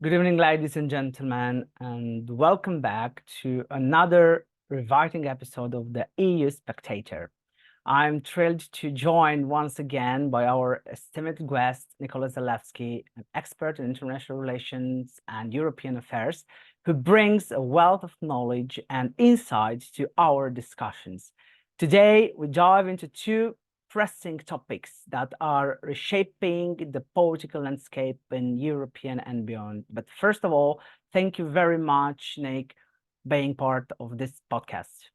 Good evening, ladies and gentlemen, and welcome back to another reviving episode of the EU Spectator. I'm thrilled to join once again by our esteemed guest, Zalewski, an expert in international relations and European affairs, who brings a wealth of knowledge and insight to our discussions. Today, we dive into two pressing topics that are reshaping the political landscape in European and beyond. But first of all, thank you very much, Nick, being part of this podcast.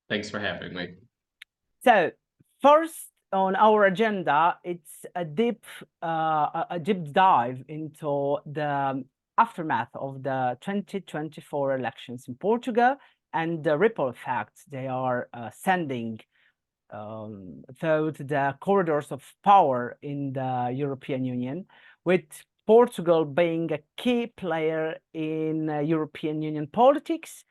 Thanks for having me. So first on our agenda, it's a deep dive into the aftermath of the 2024 elections in Portugal and the ripple effects they are sending through the corridors of power in the European Union, with Portugal being a key player in European Union politics.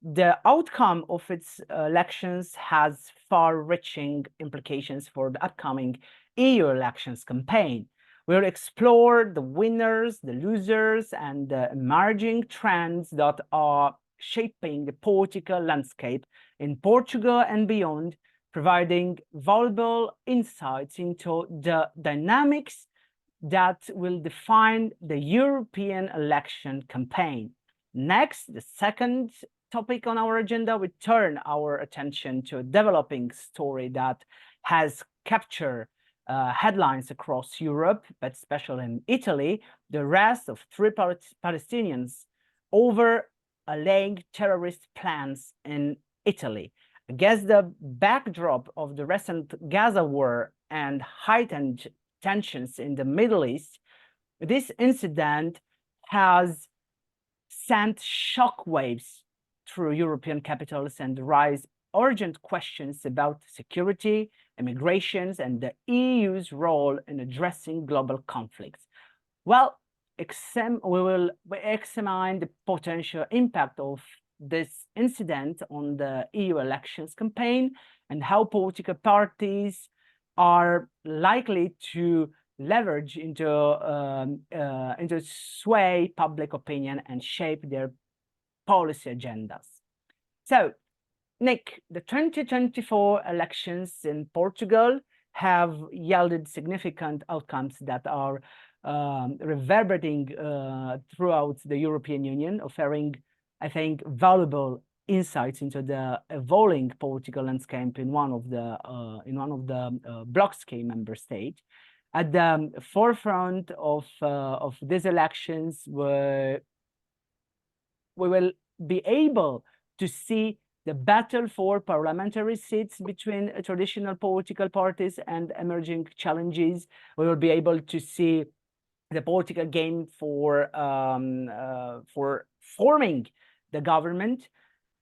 The outcome of its elections has far-reaching implications for the upcoming EU elections campaign. We'll explore the winners, the losers, and the emerging trends that are shaping the political landscape in Portugal and beyond, providing valuable insights into the dynamics that will define the European election campaign. Next, the second topic on our agenda, we turn our attention to a developing story that has captured headlines across Europe, but especially in Italy, the arrest of three Palestinians over alleged terrorist plans in Italy. Against the backdrop of the recent Gaza war and heightened tensions in the Middle East, this incident has sent shockwaves through European capitals and raised urgent questions about security, immigrations, and the EU's role in addressing global conflicts. Well, we will examine the potential impact of this incident on the EU elections campaign and how political parties are likely to leverage into sway public opinion and shape their policy agendas. So, Nick, the 2024 elections in Portugal have yielded significant outcomes that are reverberating throughout the European Union, offering, I think, valuable insights into the evolving political landscape in one of the bloc's key member states. At the forefront of these elections, we will be able to see the battle for parliamentary seats between traditional political parties and emerging challenges. We will be able to see the political game for forming the government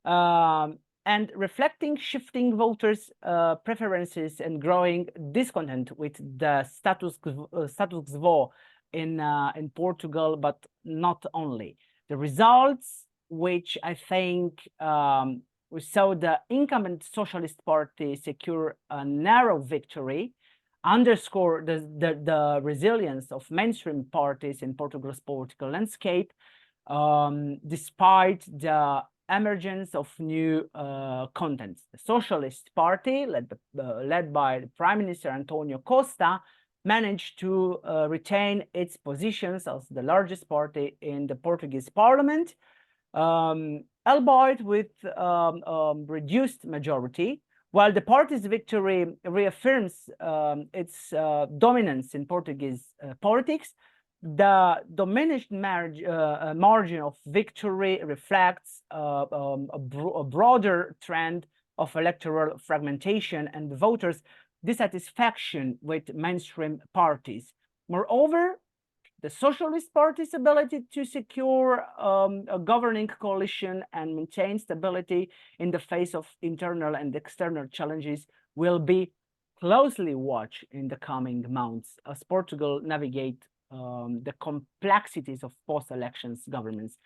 and reflecting shifting voters' preferences and growing discontent with the status quo in Portugal, but not only. The results, which I think we saw the incumbent Socialist Party secure a narrow victory, underscore the resilience of mainstream parties in Portugal's political landscape, despite the emergence of new contents. The Socialist Party, led by Prime Minister Antonio Costa, managed to retain its positions as the largest party in the Portuguese parliament, albeit with reduced majority. While the party's victory reaffirms its dominance in Portuguese politics, the diminished margin of victory reflects a broader trend of electoral fragmentation and voters' dissatisfaction with mainstream parties. Moreover, the Socialist Party's ability to secure a governing coalition and maintain stability in the face of internal and external challenges will be closely watched in the coming months as Portugal navigates the complexities of post-elections governments.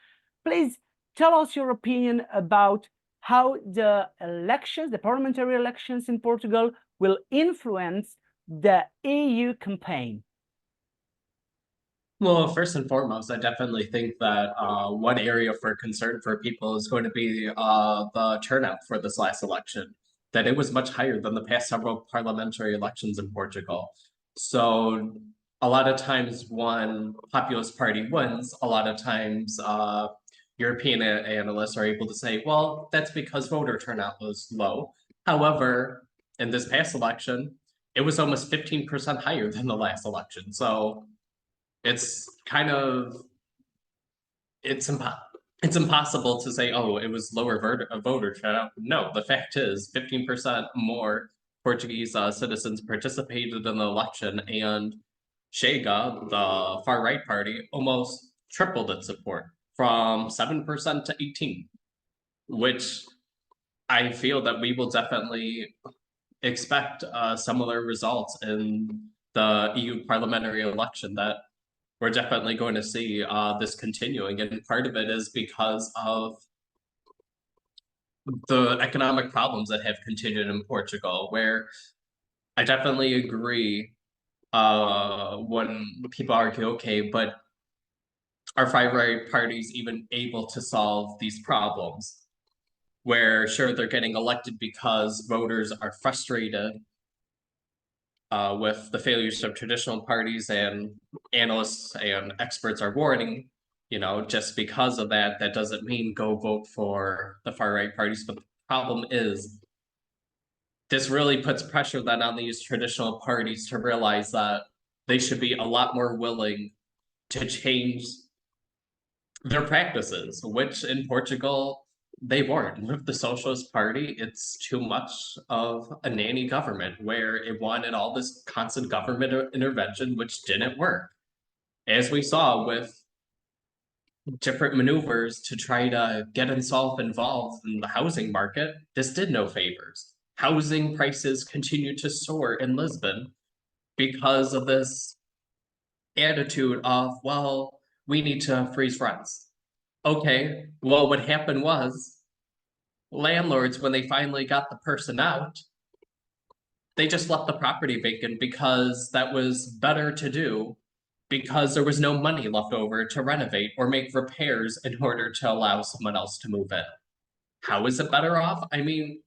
Please tell us your opinion about how the elections, the parliamentary elections in Portugal, will influence the EU campaign. Well, first and foremost, I definitely think that one area for concern for people is going to be the turnout for this last election, that it was much higher than the past several parliamentary elections in Portugal. So a lot of times when populist party wins, a lot of times European analysts are able to say, well, that's because voter turnout was low. However, in this past election, it was almost 15% higher than the last election. So it's kind of it's impossible to say, oh, it was lower voter turnout. No, the fact is 15% more Portuguese citizens participated in the election, and Chega, the far right party, almost tripled its support from 7% to 18%, which I feel that we will definitely expect similar results in the EU parliamentary election, that we're definitely going to see this continuing. And part of it is because of the economic problems that have continued in Portugal, where I definitely agree when people argue, okay, but are far-right parties even able to solve these problems? Where sure, they're getting elected because voters are frustrated with the failures of traditional parties, and analysts and experts are warning, just because of that, that doesn't mean go vote for the far right parties. But the problem is, this really puts pressure then on these traditional parties to realize that they should be a lot more willing to change their practices, which in Portugal, they weren't. With the Socialist Party, it's too much of a nanny government where it wanted all this constant government intervention, which didn't work. As we saw with different maneuvers to try to get itself involved in the housing market, this did no favors. Housing prices continued to soar in Lisbon because of this attitude of, well, we need to freeze rents. Okay, well, what happened was landlords, when they finally got the person out, they just left the property vacant because that was better to do, because there was no money left over to renovate or make repairs in order to allow someone else to move in. How is it better off? I mean,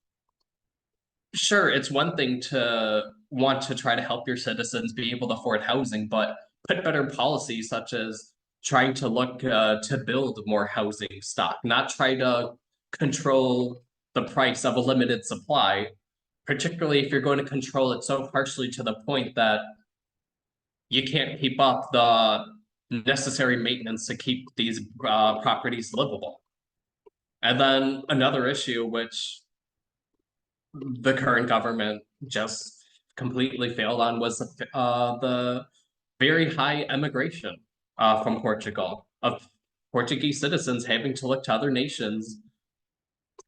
sure, it's one thing to want to try to help your citizens be able to afford housing, but put better policies such as trying to look to build more housing stock, not try to control the price of a limited supply, particularly if you're going to control it so harshly to the point that you can't keep up the necessary maintenance to keep these properties livable. And then another issue, which the current government just completely failed on, was the very high immigration from Portugal, of Portuguese citizens having to look to other nations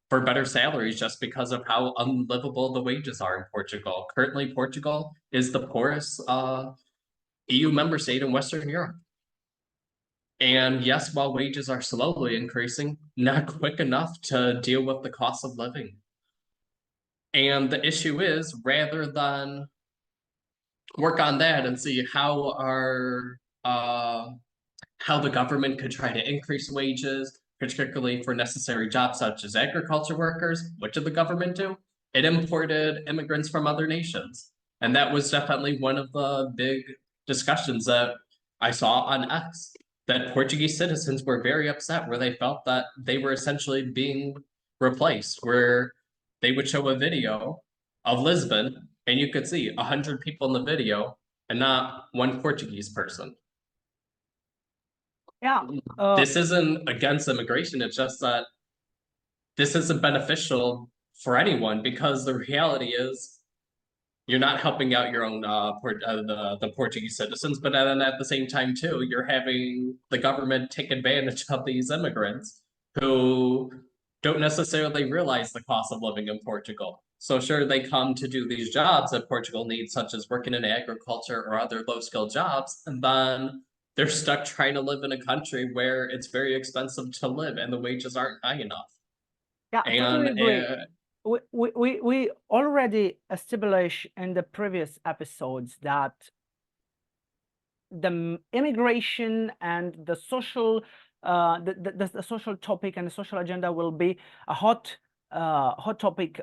for better salaries just because of how unlivable the wages are in Portugal. Currently, Portugal is the poorest EU member state in Western Europe. And yes, while wages are slowly increasing, not quick enough to deal with the cost of living. And the issue is, rather than work on that and see how the government could try to increase wages, particularly for necessary jobs such as agriculture workers, what did the government do? It imported immigrants from other nations. And that was definitely one of the big discussions that I saw on X, that Portuguese citizens were very upset, where they felt that they were essentially being replaced, where they would show a video of Lisbon and you could see 100 people in the video and not one Portuguese person. Yeah. This isn't against immigration. It's just that this isn't beneficial for anyone, because the reality is you're not helping out your own the Portuguese citizens, but then at the same time too, you're having the government take advantage of these immigrants who don't necessarily realize the cost of living in Portugal. So sure, they come to do these jobs that Portugal needs, such as working in agriculture or other low-skilled jobs, and then they're stuck trying to live in a country where it's very expensive to live and the wages aren't high enough. Yeah, I totally agree. We already established in the previous episodes that the immigration and the social the social topic and the social agenda will be a hot topic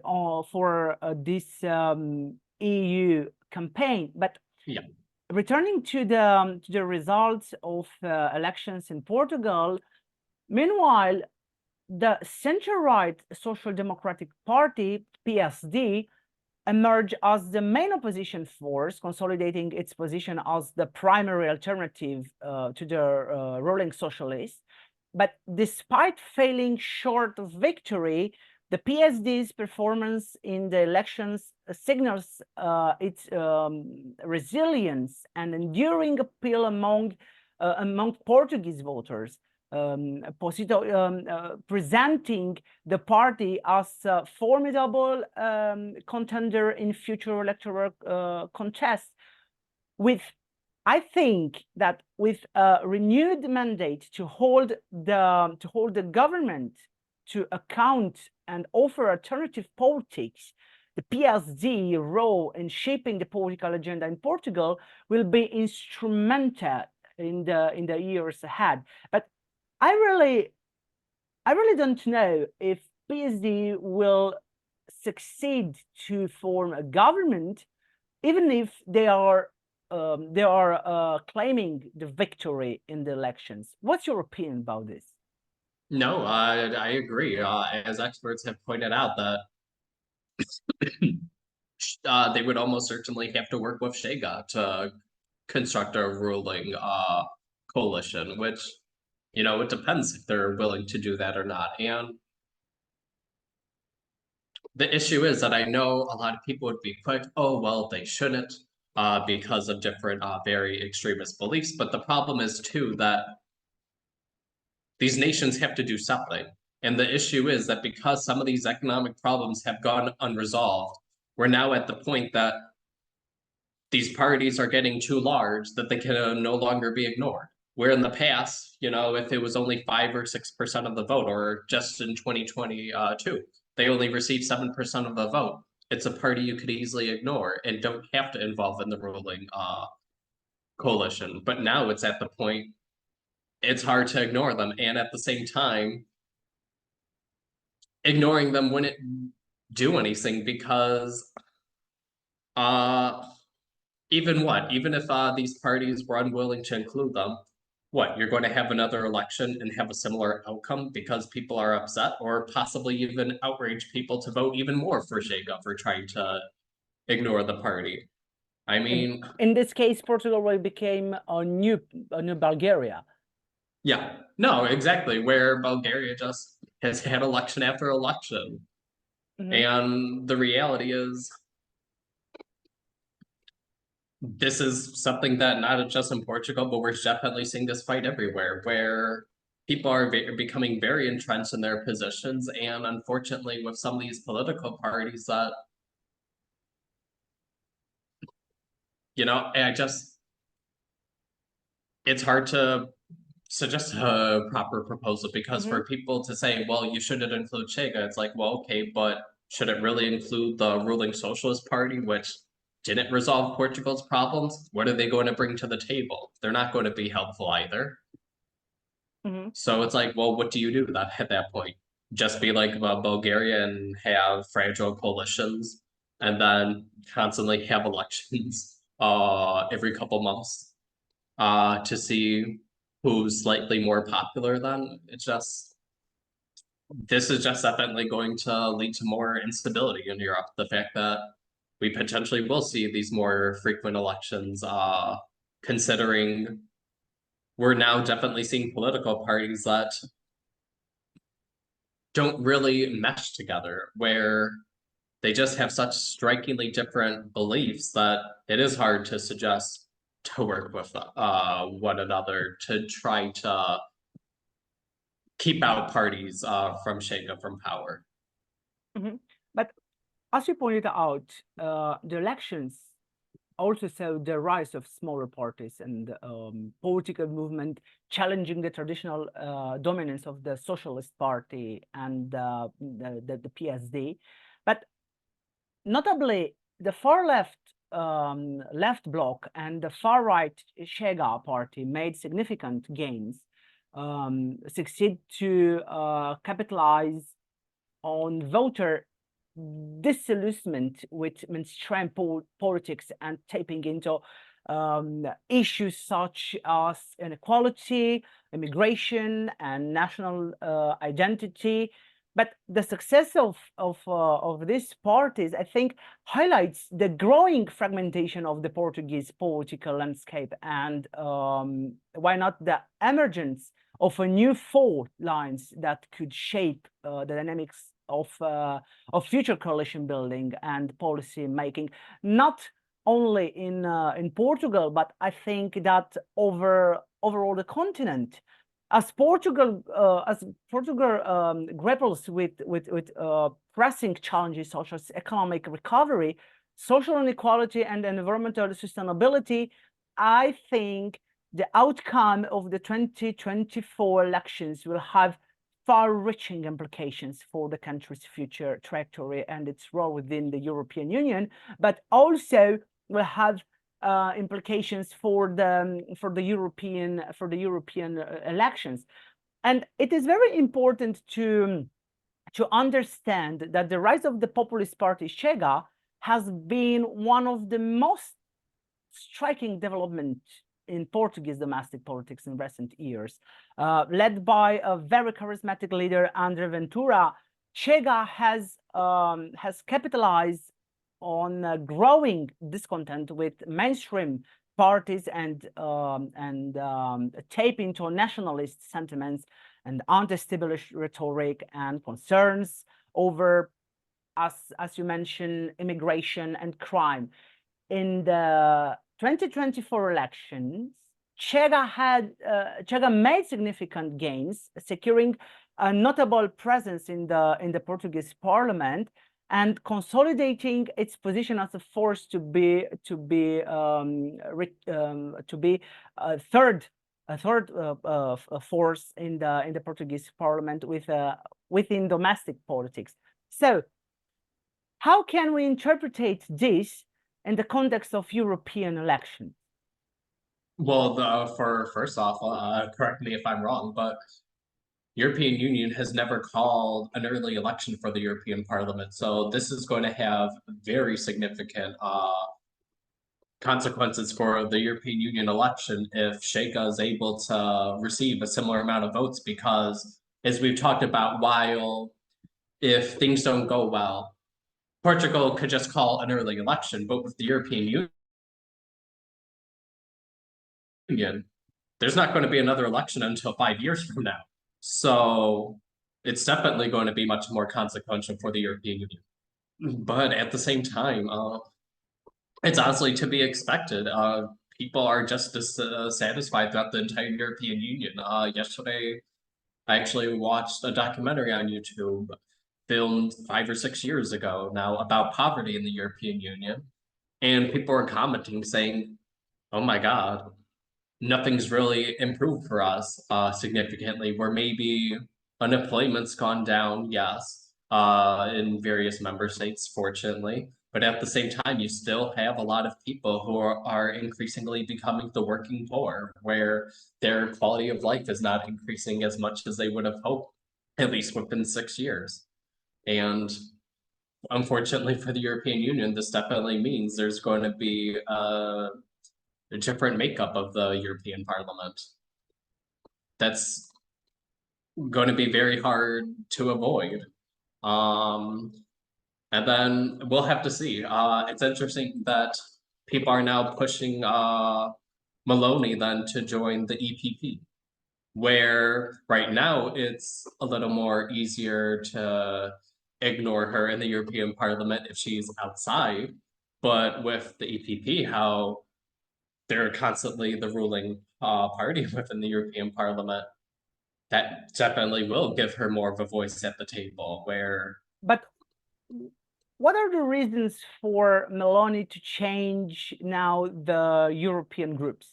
for this EU campaign. But yeah, returning to the results of elections in Portugal, meanwhile, the center-right Social Democratic Party, PSD, emerged as the main opposition force, consolidating its position as the primary alternative to the ruling socialists. But despite failing short of victory, the PSD's performance in the elections signals its resilience and enduring appeal among Portuguese voters. Presenting the party as a formidable contender in future electoral contests. I think that with a renewed mandate to hold the government to account and offer alternative politics, the PSD role in shaping the political agenda in Portugal will be instrumental in the years ahead. But I really don't know if PSD will succeed to form a government, even if they are claiming the victory in the elections. What's your opinion about this? no, I agree. As experts have pointed out, that they would almost certainly have to work with Chega to construct a ruling coalition, which, it depends if they're willing to do that or not. And the issue is that I know a lot of people would be quick, oh, well, they shouldn't because of different very extremist beliefs. But the problem is, too, that these nations have to do something. And the issue is that because some of these economic problems have gone unresolved, we're now at the point that these parties are getting too large that they can no longer be ignored. Where in the past, if it was only 5 or 6% of the vote, or just in 2022, they only received 7% of the vote, it's a party you could easily ignore and don't have to involve in the ruling coalition. But now it's at the point it's hard to ignore them, and at the same time, ignoring them wouldn't do anything because even if these parties were unwilling to include them, you're going to have another election and have a similar outcome because people are upset, or possibly even outrage people to vote even more for Chega for trying to ignore the party. I mean, in this case, Portugal will become a new Bulgaria. Yeah, no, exactly. Where Bulgaria just has had election after election. And the reality is, this is something that not just in Portugal, but we're definitely seeing this fight everywhere, where people are becoming very entrenched in their positions. And unfortunately, with some of these political parties that, it's hard to suggest a proper proposal because for people to say, well, you shouldn't include Chega, it's like, well, okay, but should it really include the ruling Socialist Party, which didn't resolve Portugal's problems? What are they going to bring to the table? They're not going to be helpful either. So it's like, well, what do you do at that point? Just be like Bulgaria and have fragile coalitions and then constantly have elections every couple months to see who's slightly more popular then. This is just definitely going to lead to more instability in Europe. The fact that we potentially will see these more frequent elections, considering we're now definitely seeing political parties that don't really mesh together, where they just have such strikingly different beliefs that it is hard to suggest to work with one another to try to keep out parties from Chega from power. But as you pointed out, the elections also saw the rise of smaller parties and political movement challenging the traditional dominance of the Socialist Party and the PSD. But notably, the far left left bloc and the far-right Chega party made significant gains, succeed to capitalize on voter disillusionment with mainstream politics and tapping into issues such as inequality, immigration, and national identity. But the success of these parties, I think, highlights the growing fragmentation of the Portuguese political landscape and why not the emergence of a new fault lines that could shape the dynamics of future coalition building and policy making, not only in Portugal, but I think that overall the continent. As Portugal grapples with pressing challenges such as economic recovery, social inequality, and environmental sustainability, I think the outcome of the 2024 elections will have far-reaching implications for the country's future trajectory and its role within the European Union, but also will have implications for the European elections. And it is very important to understand that the rise of the populist party Chega has been one of the most striking developments in Portuguese domestic politics in recent years. Led by a very charismatic leader, André Ventura, Chega has capitalized on growing discontent with mainstream parties and tape into nationalist sentiments and anti-established rhetoric and concerns over, as you mentioned, immigration and crime. In the 2024 elections, Chega made significant gains, securing a notable presence in the Portuguese parliament and consolidating its position as a force to be a third force in the Portuguese parliament within domestic politics. So, how can we interpret this in the context of European elections? Well, first off, correct me if I'm wrong, but European Union has never called an early election for the European Parliament, so this is going to have very significant consequences for the European Union election if Chega is able to receive a similar amount of votes, because as we've talked about, while if things don't go well, Portugal could just call an early election, but with the European Union, there's not going to be another election until 5 years from now. So it's definitely going to be much more consequential for the European Union. But at the same time, it's honestly to be expected. People are just dissatisfied throughout the entire European Union. Yesterday, I actually watched a documentary on YouTube filmed 5 or 6 years ago now about poverty in the European Union. And people were commenting saying, oh my God, nothing's really improved for us significantly, where maybe unemployment's gone down, yes, in various member states, fortunately. But at the same time, you still have a lot of people who are increasingly becoming the working poor, where their quality of life is not increasing as much as they would have hoped, at least within 6 years. And unfortunately for the European Union, this definitely means there's going to be a different makeup of the European Parliament. That's going to be very hard to avoid. And then we'll have to see. It's interesting that people are now pushing Meloni then to join the EPP, where right now it's a little more easier to ignore her in the European Parliament if she's outside. But with the EPP, how they're constantly the ruling party within the European Parliament, that definitely will give her more of a voice at the table. Where, but what are the reasons for Meloni to change now the European groups?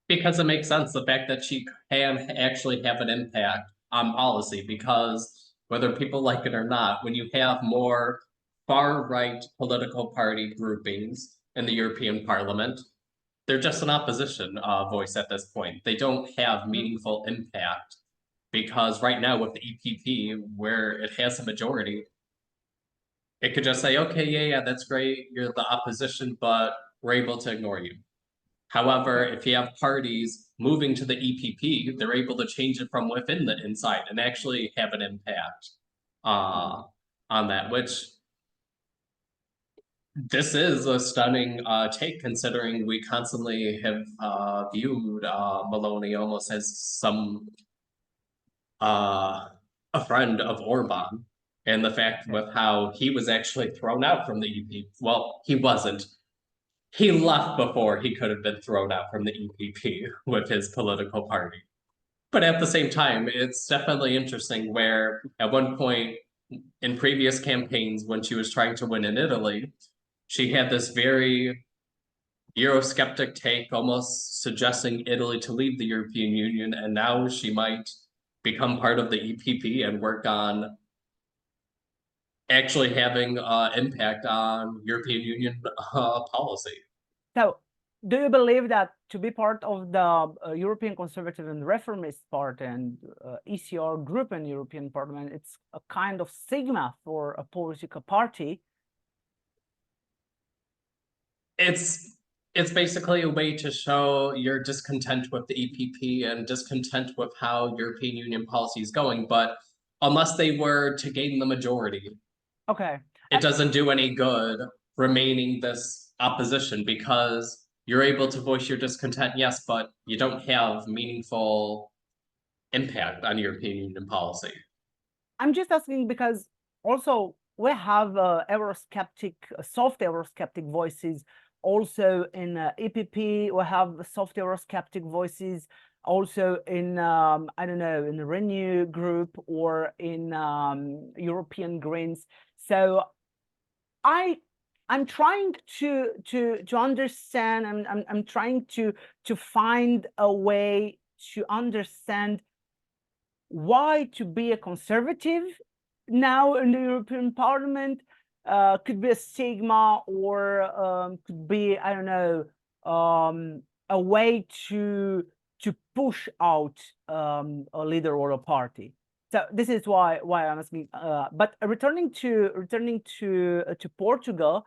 Because it makes sense, the fact that she can actually have an impact on policy, because whether people like it or not, when you have more far-right political party groupings in the European Parliament, they're just an opposition voice at this point. They don't have meaningful impact because right now with the EPP, where it has a majority, it could just say, okay, yeah, that's great. You're the opposition, but we're able to ignore you. However, if you have parties moving to the EPP, they're able to change it from within the inside and actually have an impact on that, which this is a stunning take, considering we constantly have viewed Maloney almost as a friend of Orban, and the fact with how he was actually thrown out from the EPP. Well, he wasn't. He left before he could have been thrown out from the EPP with his political party. But at the same time, it's definitely interesting where at one point in previous campaigns, when she was trying to win in Italy, she had this very Eurosceptic take, almost suggesting Italy to leave the European Union, and now she might become part of the EPP and work on actually having impact on European Union policy. So, do you believe that to be part of the European Conservative and Reformist Party and ECR group in European Parliament, it's a kind of stigma for a political party? It's basically a way to show your discontent with the EPP and discontent with how European Union policy is going. But unless they were to gain the majority, okay, it doesn't do any good remaining this opposition because you're able to voice your discontent, yes, but you don't have meaningful impact on European Union policy. I'm just asking because also we have Eurosceptic, soft Eurosceptic voices also in EPP. We have soft Eurosceptic voices also in I don't know, in the Renew group or in European Greens. So I'm trying to understand. I'm trying to find a way to understand why to be a conservative now in the European Parliament could be a stigma, or could be, I don't know, a way to push out a leader or a party. So this is why I'm asking. But returning to Portugal,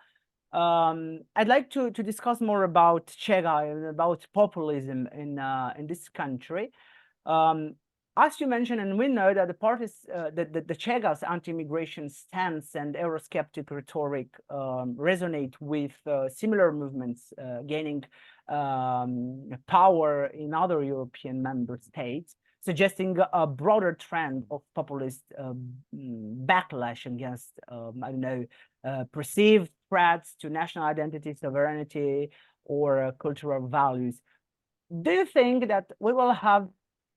I'd like to discuss more about Chega and about populism in this country. As you mentioned, and we know that the parties, the Chega's anti-immigration stance and Eurosceptic rhetoric resonate with similar movements gaining power in other European member states, suggesting a broader trend of populist backlash against, I don't know, perceived threats to national identity, sovereignty, or cultural values. Do you think that we will have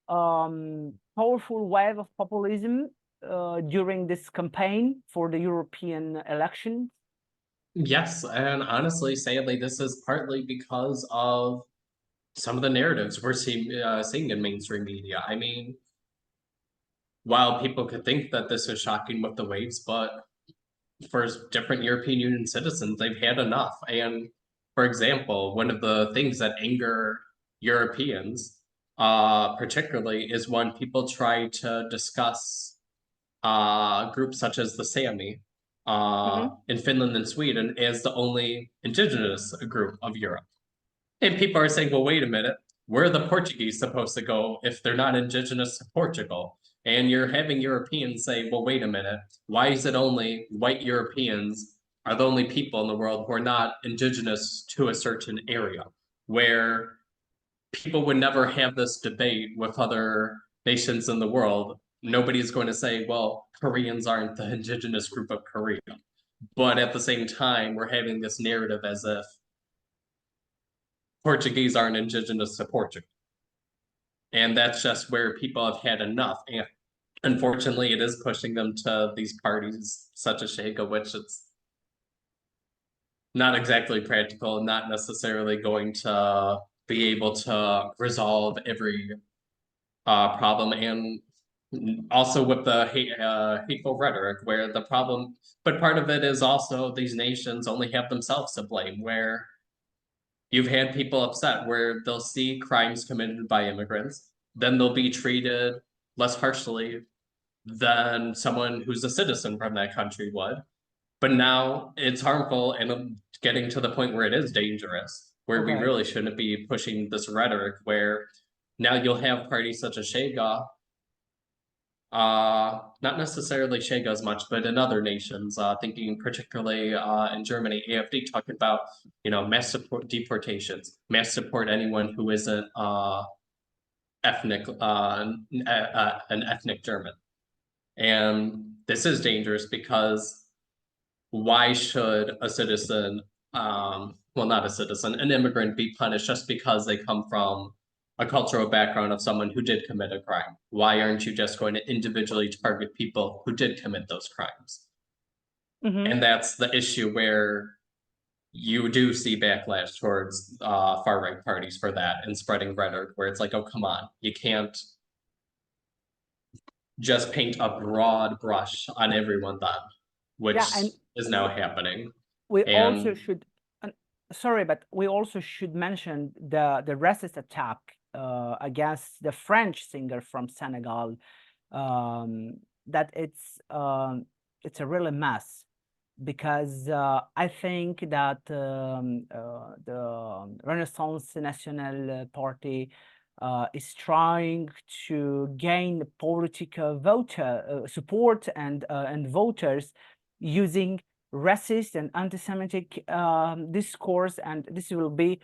powerful wave of populism during this campaign for the European elections? Yes, and honestly, sadly, this is partly because of some of the narratives we're seeing in mainstream media. I mean, while people could think that this is shocking with the waves, but for different European Union citizens, they've had enough. And for example, one of the things that anger Europeans particularly is when people try to discuss groups such as the Sami in Finland and Sweden as the only indigenous group of Europe. And people are saying, well, wait a minute, where are the Portuguese supposed to go if they're not indigenous to Portugal? And you're having Europeans say, well, wait a minute, why is it only white Europeans are the only people in the world who are not indigenous to a certain area, where people would never have this debate with other nations in the world. Nobody's going to say, well, Koreans aren't the indigenous group of Korea. But at the same time, we're having this narrative as if Portuguese aren't indigenous to Portugal. And that's just where people have had enough. And unfortunately, it is pushing them to these parties such as Chega, which it's not exactly practical, not necessarily going to be able to resolve every problem. And also with the hateful rhetoric, where the problem, but part of it is also these nations only have themselves to blame, where You've had people upset where they'll see crimes committed by immigrants, then they'll be treated less harshly than someone who's a citizen from that country would. But now it's harmful and getting to the point where it is dangerous, where we Okay. really shouldn't be pushing this rhetoric where now you'll have parties such as Shega, not necessarily Shega as much, but in other nations, thinking particularly in Germany, AfD talking about, mass support deportations, mass support anyone who isn't ethnic, an ethnic German. And this is dangerous because why should a citizen, well, not a citizen, an immigrant be punished just because they come from a cultural background of someone who did commit a crime? Why aren't you just going to individually target people who did commit those crimes? Mm-hmm. And that's the issue where you do see backlash towards far right parties for that and spreading rhetoric where it's like, oh, come on, you can't just paint a broad brush on everyone then, Yeah, which and is now happening. we also And should, sorry, but we also should mention the racist attack against the French singer from Senegal. That it's a really mess, because I think that the Renaissance National Party is trying to gain political voter support and voters using racist and anti-Semitic discourse, and this will be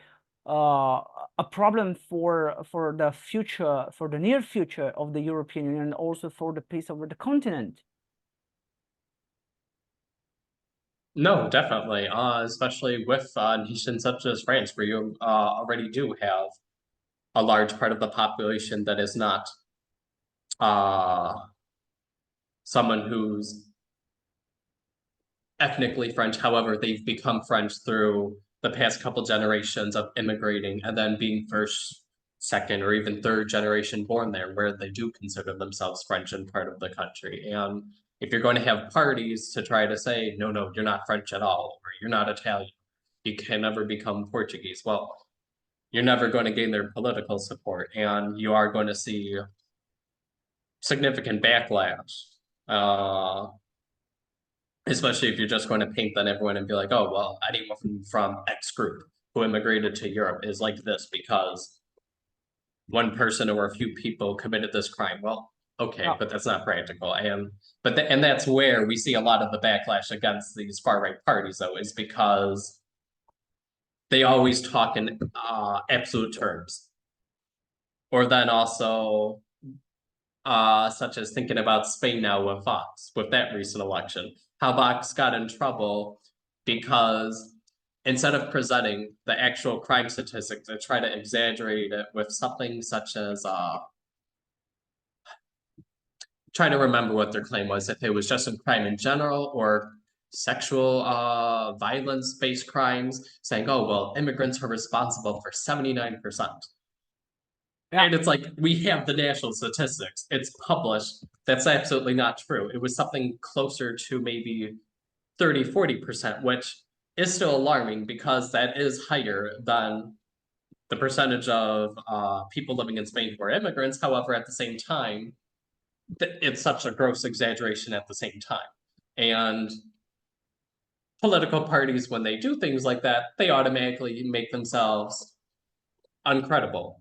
a problem for the future, for the near future of the European Union, and also for the peace over the continent. no, definitely, especially with nations such as France, where you already do have a large part of the population that is not uh, someone who's ethnically French. However, they've become French through the past couple generations of immigrating and then being first, second, or even third generation born there, where they do consider themselves French and part of the country. And if you're going to have parties to try to say, no, no, you're not French at all, or you're not Italian, you can never become Portuguese. Well, you're never going to gain their political support, and you are going to see significant backlash. Especially if you're just going to paint on everyone and be like, oh, well, anyone from X group who immigrated to Europe is like this because one person or a few people committed this crime. Well, okay, Yeah. but that's not practical. And that's where we see a lot of the backlash against these far right parties, though, is because they always talk in absolute terms. Or then also, such as thinking about Spain now with Vox, with that recent election, how Vox got in trouble because instead of presenting the actual crime statistics, they try to exaggerate it with something such as trying to remember what their claim was, if it was just a crime in general or sexual violence based crimes, saying, oh, well, immigrants are responsible for 79%. Yeah. And it's like, we have the national statistics. It's published. That's absolutely not true. It was something closer to maybe 30, 40%, which is still alarming because that is higher than the percentage of people living in Spain who are immigrants. However, at the same time, it's such a gross exaggeration at the same time. And political parties, when they do things like that, they automatically make themselves uncredible.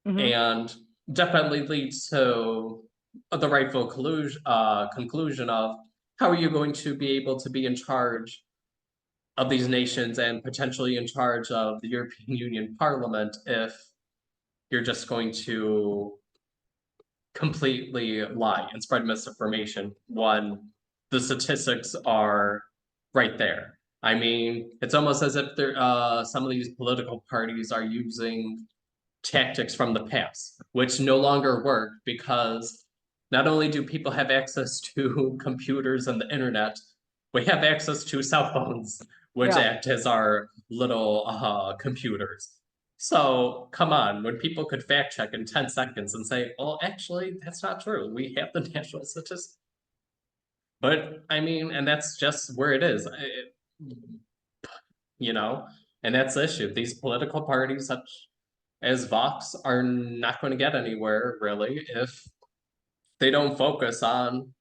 Mm-hmm. And definitely leads to the rightful conclusion of how are you going to be able to be in charge of these nations and potentially in charge of the European Union Parliament if you're just going to completely lie and spread misinformation when the statistics are right there. I mean, it's almost as if some of these political parties are using tactics from the past, which no longer work because not only do people have access to computers and the internet, we have access to cell phones, which Yeah. act as our little computers. So come on, when people could fact check in 10 seconds and say, well, actually, that's not true. We have the national statistics. But I mean, and that's just where it is. You know, And that's the issue. These political parties, such as Vox, are not going to get anywhere, really, if they don't focus on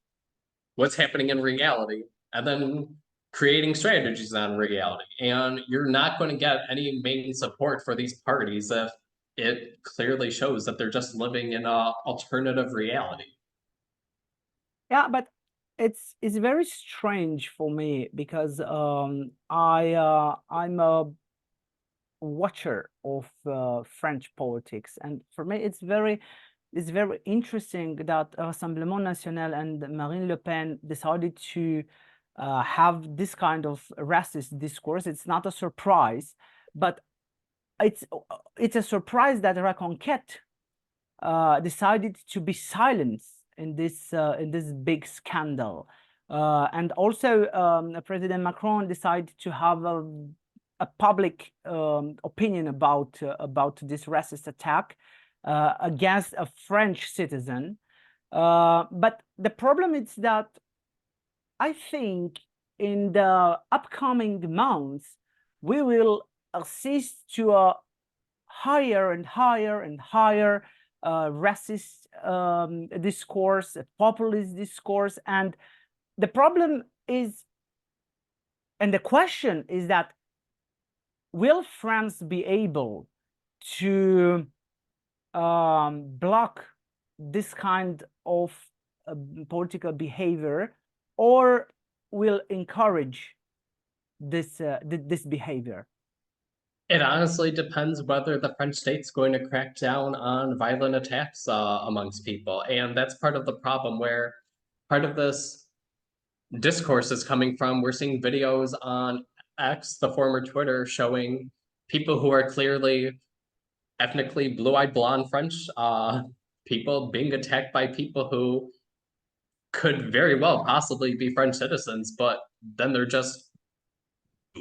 what's happening in reality and then creating strategies on reality. And you're not going to get any main support for these parties if it clearly shows that they're just living in a alternative reality. Yeah, but it's very strange for me because I'm a watcher of French politics, and for me it's very interesting that Rassemblement National and Marine Le Pen decided to have this kind of racist discourse. It's not a surprise, but it's a surprise that Reconquête decided to be silent in this big scandal, and also President Macron decided to have a public opinion about this racist attack against a French citizen. But the problem is that I think in the upcoming months we will assist to a higher and higher and higher racist discourse, populist discourse. And the problem is, and the question is that, will France be able to block this kind of political behavior, or will encourage this behavior? It honestly depends whether the French state's going to crack down on violent attacks amongst people. And that's part of the problem, where part of this discourse is coming from. We're seeing videos on X, the former Twitter, showing people who are clearly ethnically blue-eyed blonde French people being attacked by people who could very well possibly be French citizens, but then they're just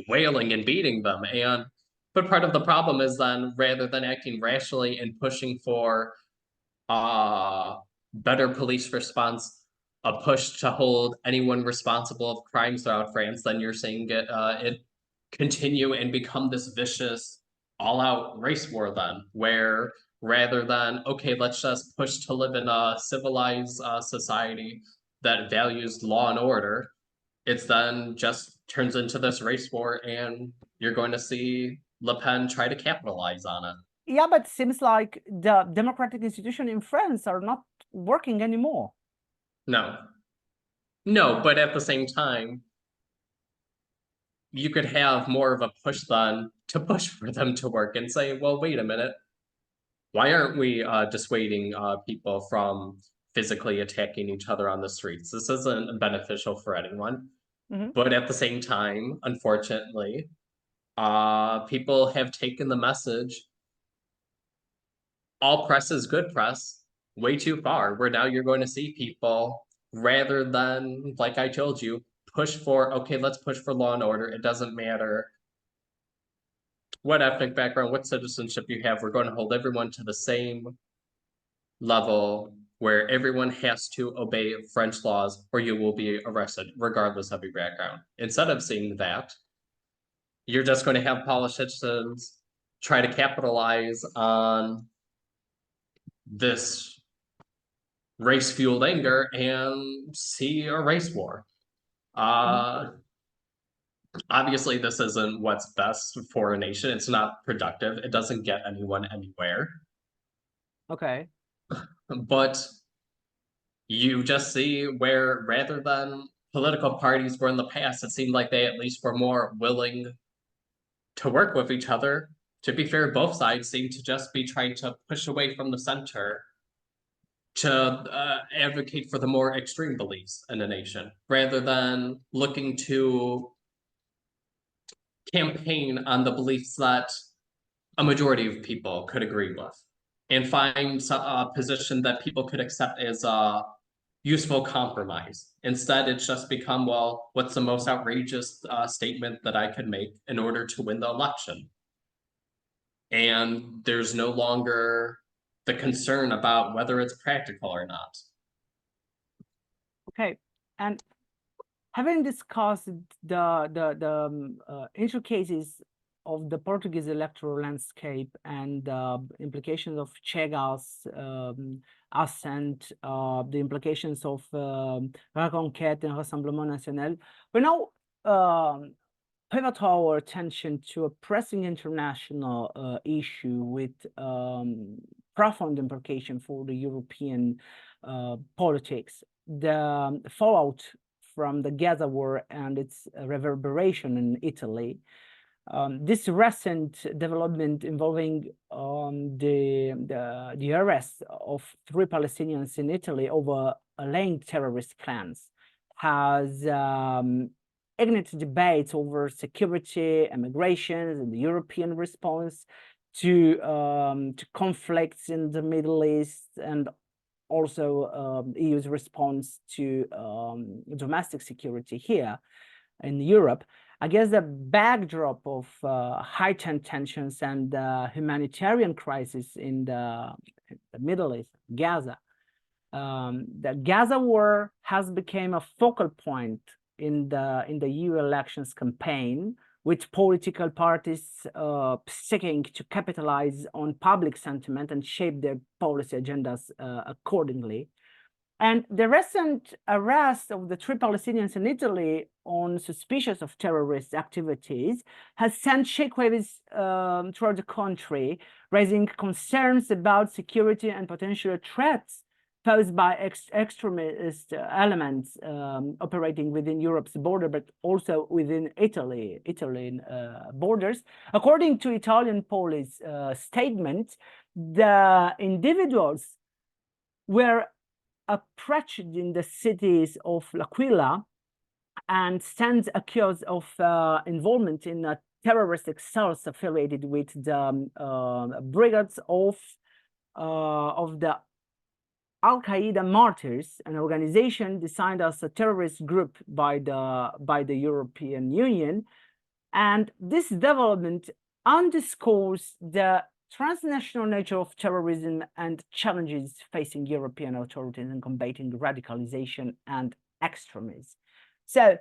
wailing and beating them. But part of the problem is then, rather than acting rationally and pushing for better police response, a push to hold anyone responsible of crimes throughout France, then you're seeing it continue and become this vicious, all-out race war then, where rather than, okay, let's just push to live in a civilized society that values law and order, it's then just turns into this race war, and you're going to see Le Pen try to capitalize on it. Yeah, but it seems like the democratic institutions in France are not working anymore. No. No, but at the same time, you could have more of a push then to push for them to work and say, well, wait a minute. Why aren't we dissuading people from physically attacking each other on the streets? This isn't beneficial for anyone. Mm-hmm. But at the same time, unfortunately, people have taken the message, all press is good press, way too far, where now you're going to see people, rather than, like I told you, push for, okay, let's push for law and order. It doesn't matter what ethnic background, what citizenship you have. We're going to hold everyone to the same level, where everyone has to obey French laws or you will be arrested, regardless of your background. Instead of seeing that, you're just going to have politicians try to capitalize on this race-fueled anger and see a race war. Obviously, this isn't what's best for a nation. It's not productive. It doesn't get anyone anywhere. Okay. But you just see where, rather than political parties were in the past, it seemed like they at least were more willing to work with each other. To be fair, both sides seem to just be trying to push away from the center to advocate for the more extreme beliefs in a nation, rather than looking to campaign on the beliefs that a majority of people could agree with, and find a position that people could accept as a useful compromise. Instead, it's just become, well, what's the most outrageous statement that I could make in order to win the election? And there's no longer the concern about whether it's practical or not. Okay. And having discussed the intricacies of the Portuguese electoral landscape and implications of Chega's ascent, the implications of Reconquête and Rassemblement National, we now pivot our attention to a pressing international issue with profound implication for the European politics. The fallout from the Gaza war and its reverberation in Italy. This recent development involving the arrest of 3 Palestinians in Italy over alleged terrorist plans has ignited debates over security, immigration, and the European response to conflicts in the Middle East, and also EU's response to domestic security here in Europe. I guess the backdrop of heightened tensions and humanitarian crisis in the Middle East, Gaza. The Gaza war has become a focal point in the EU elections campaign, with political parties seeking to capitalize on public sentiment and shape their policy agendas accordingly. And the recent arrest of the 3 Palestinians in Italy on suspicion of terrorist activities has sent shockwaves throughout the country, raising concerns about security and potential threats posed by extremist elements operating within Europe's border, but also within Italian borders. According to Italian police statement, the individuals were approached in the cities of L'Aquila and stands accused of involvement in terroristic cells affiliated with the brigades of the Al-Qaeda Martyrs, an organization designed as a terrorist group by the European Union. And this development underscores the transnational nature of terrorism and challenges facing European authorities in combating radicalization and extremism. So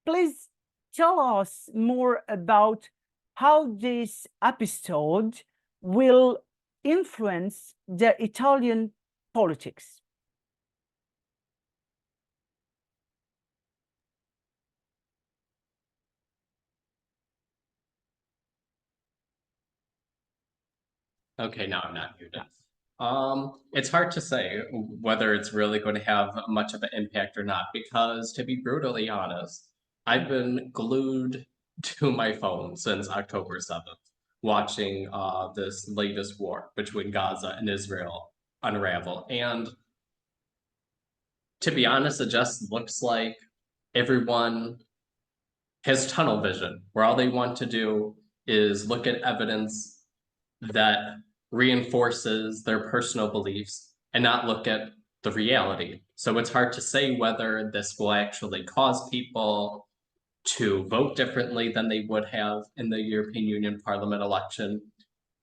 please tell us more about how this episode will influence the Italian politics. Okay, now I'm not muted. It's hard to say whether it's really going to have much of an impact or not, because to be brutally honest, I've been glued to my phone since October 7th, watching this latest war between Gaza and Israel unravel. And to be honest, it just looks like everyone has tunnel vision, where all they want to do is look at evidence that reinforces their personal beliefs and not look at the reality. So it's hard to say whether this will actually cause people to vote differently than they would have in the European Union Parliament election,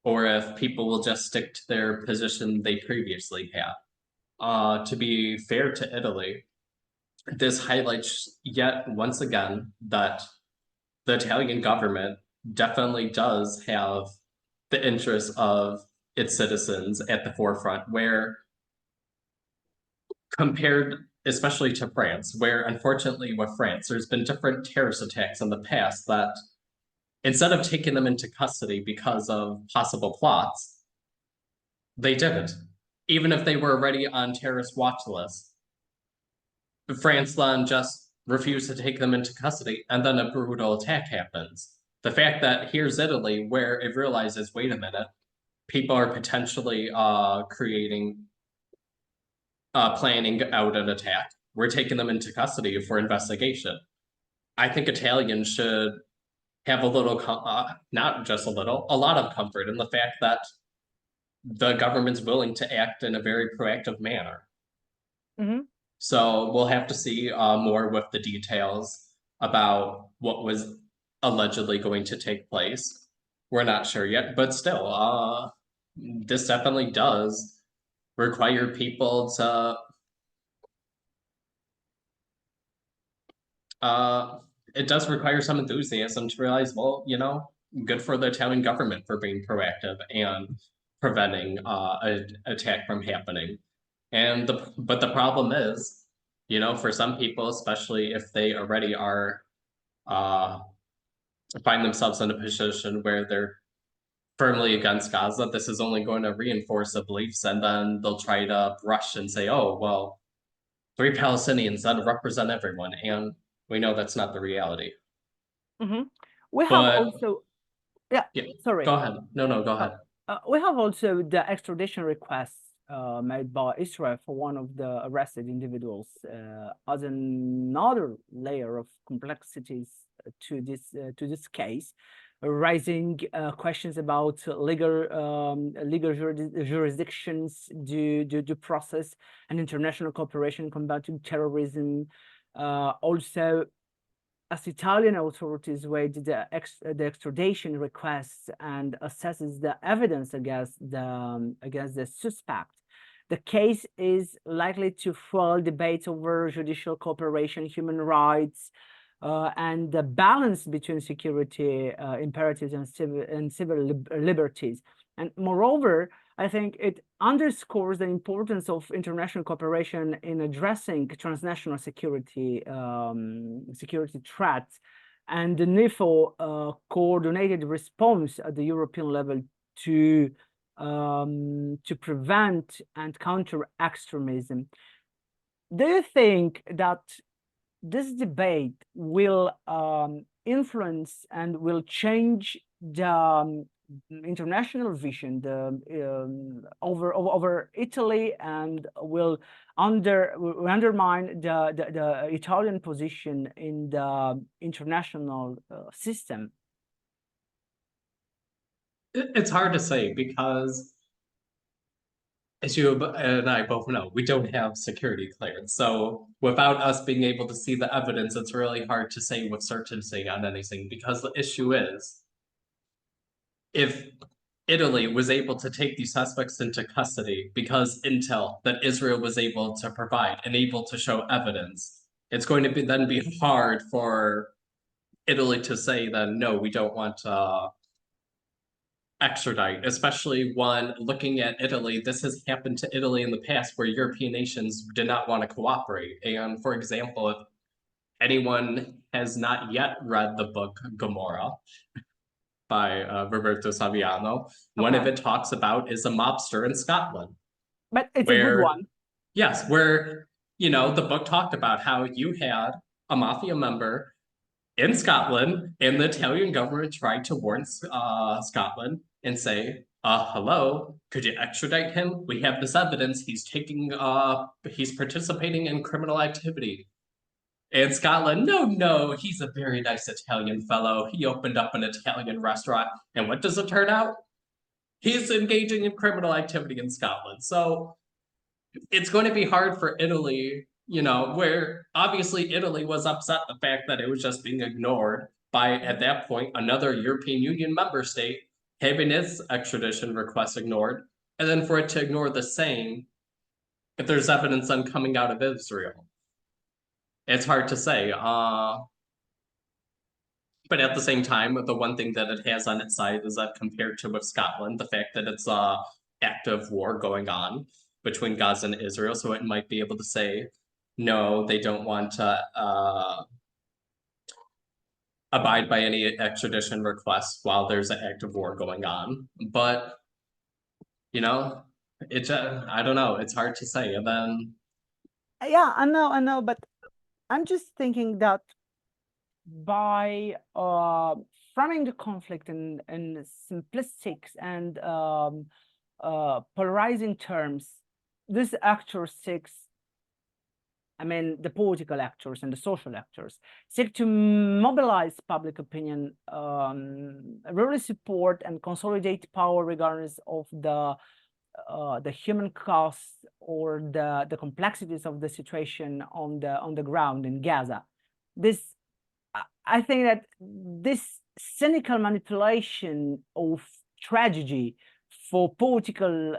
or if people will just stick to their position they previously had. To be fair to Italy, this highlights yet once again that the Italian government definitely does have the interests of its citizens at the forefront, where compared especially to France, where unfortunately with France, there's been different terrorist attacks in the past that instead of taking them into custody because of possible plots, they didn't. Even if they were already on terrorist watch lists, France then just refused to take them into custody, and then a brutal attack happens. The fact that here's Italy, where it realizes, wait a minute, people are potentially planning out an attack. We're taking them into custody for investigation. I think Italians should have a little, not just a little, a lot of comfort in the fact that the government's willing to act in a very proactive manner. Mm-hmm. So we'll have to see more with the details about what was allegedly going to take place. We're not sure yet, but still, this definitely does require people to it does require some enthusiasm to realize, well, you know, good for the Italian government for being proactive and preventing an attack from happening. But the problem is, for some people, especially if they already are find themselves in a position where they're firmly against Gaza, this is only going to reinforce the beliefs, and then they'll try to brush and say, oh, well, 3 Palestinians that represent everyone, and we know that's not the reality. We have But also, yeah, sorry. Go ahead. No, go ahead. We have also the extradition requests made by Israel for one of the arrested individuals as another layer of complexities to this case, raising questions about legal jurisdictions, due process, and international cooperation combating terrorism. Also, as Italian authorities weigh the extradition requests and assesses the evidence against the suspect, the case is likely to fuel debate over judicial cooperation, human rights, and the balance between security imperatives and civil liberties. And moreover, I think it underscores the importance of international cooperation in addressing transnational security threats, and the need for coordinated response at the European level to prevent and counter extremism. Do you think that this debate will influence and will change the international vision over Italy, and will undermine the Italian position in the international system? It's hard to say because, as you and I both know, we don't have security clearance. So without us being able to see the evidence, it's really hard to say with certainty on anything, because the issue is, if Italy was able to take these suspects into custody because intel that Israel was able to provide and able to show evidence, it's going to be hard for Italy to say then, no, we don't want to extradite, especially when looking at Italy, this has happened to Italy in the past where European nations did not want to cooperate. And for example, if anyone has not yet read the book Gomorrah by Roberto Saviano, one of it talks about is a mobster in Scotland. But it's a good one. Yes, where, the book talked about how you had a mafia member in Scotland, and the Italian government tried to warn Scotland and say, hello, could you extradite him? We have this evidence. He's participating in criminal activity. And Scotland, no, he's a very nice Italian fellow. He opened up an Italian restaurant. And what does it turn out? He's engaging in criminal activity in Scotland. So it's going to be hard for Italy, where obviously Italy was upset the fact that it was just being ignored by, at that point, another European Union member state having its extradition request ignored, and then for it to ignore the same if there's evidence then coming out of Israel. It's hard to say. But at the same time, the one thing that it has on its side is that compared to with Scotland, the fact that it's an active war going on between Gaza and Israel, so it might be able to say, no, they don't want to abide by any extradition requests while there's an active war going on. But, I don't know. It's hard to say. And then... Yeah, I know, but I'm just thinking that by framing the conflict in simplistic and polarizing terms, this actor seeks, the political actors and the social actors seek to mobilize public opinion, really support and consolidate power regardless of the human cost or the complexities of the situation on the ground in Gaza. I think that this cynical manipulation of tragedy for political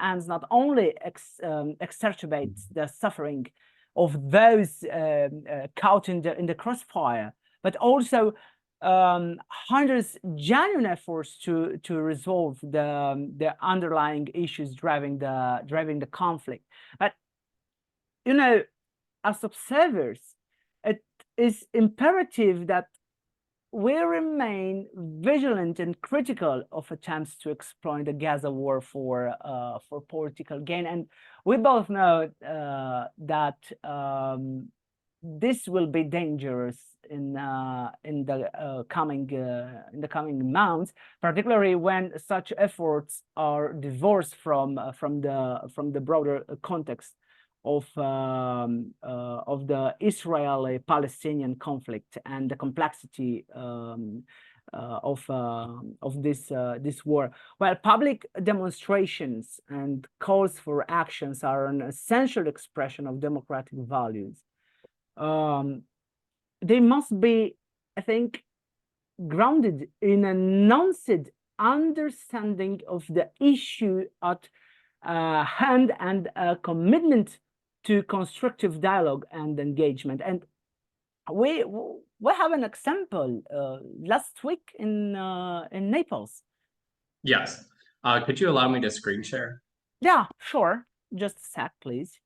ends not only exacerbates the suffering of those caught in the crossfire, but also Honduras' genuine efforts to resolve the underlying issues driving the conflict. But you know, as observers, it is imperative that we remain vigilant and critical of attempts to exploit the Gaza war for political gain. And we both know that this will be dangerous in the coming months, particularly when such efforts are divorced from the broader context of the Israeli-Palestinian conflict and the complexity of this war. While public demonstrations and calls for actions are an essential expression of democratic values, they must be, I think, grounded in a nuanced understanding of the issue at hand and a commitment to constructive dialogue and engagement. And we have an example last week in Naples. Yes. Could you allow me to screen share? Yeah, sure. Just a sec, please.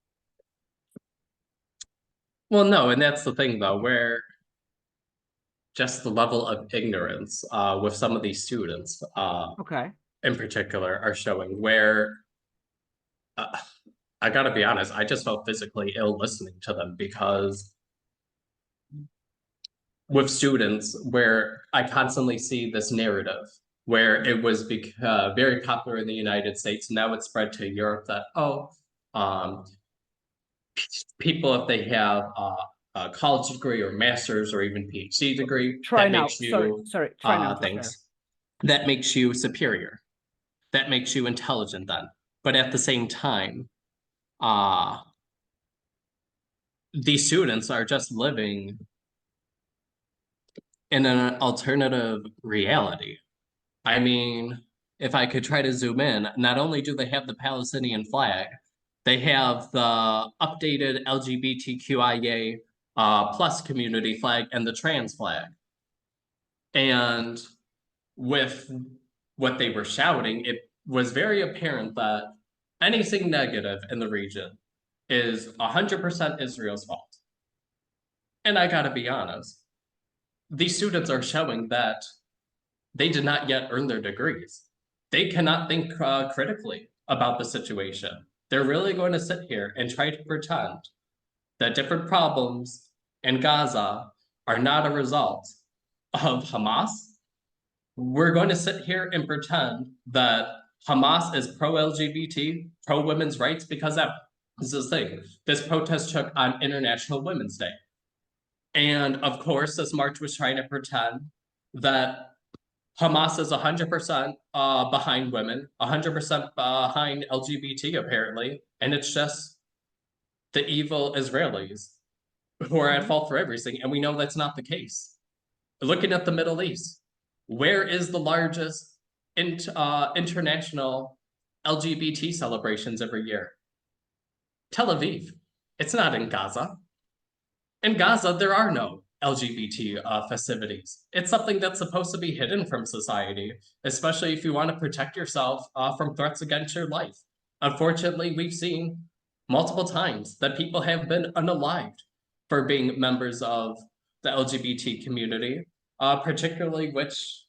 Well, no, and that's the thing, though, where just the level of ignorance with some of these students, okay, in particular, are showing where I gotta be honest, I just felt physically ill listening to them, because with students, where I constantly see this narrative where it was very popular in the United States, now it's spread to Europe, that people, if they have a college degree or master's or even PhD degree, try now. Sorry, try now. Thanks. That makes you superior. That makes you intelligent then. But at the same time, these students are just living in an alternative reality. I mean, if I could try to zoom in, not only do they have the Palestinian flag, they have the updated LGBTQIA plus community flag and the trans flag. And with what they were shouting, it was very apparent that anything negative in the region is 100% Israel's fault. And I gotta be honest, these students are showing that they did not yet earn their degrees. They cannot think critically about the situation. They're really going to sit here and try to pretend that different problems in Gaza are not a result of Hamas. We're going to sit here and pretend that Hamas is pro-LGBT, pro-women's rights, because that is the thing. This protest took on International Women's Day. And of course, this march was trying to pretend that Hamas is 100% behind women, 100% behind LGBT, apparently. And it's just the evil Israelis who are at fault for everything. And we know that's not the case. Looking at the Middle East, where is the largest international LGBT celebrations every year? Tel Aviv. It's not in Gaza. In Gaza, there are no LGBT festivities. It's something that's supposed to be hidden from society, especially if you want to protect yourself from threats against your life. Unfortunately, we've seen multiple times that people have been unalived for being members of the LGBT community, particularly which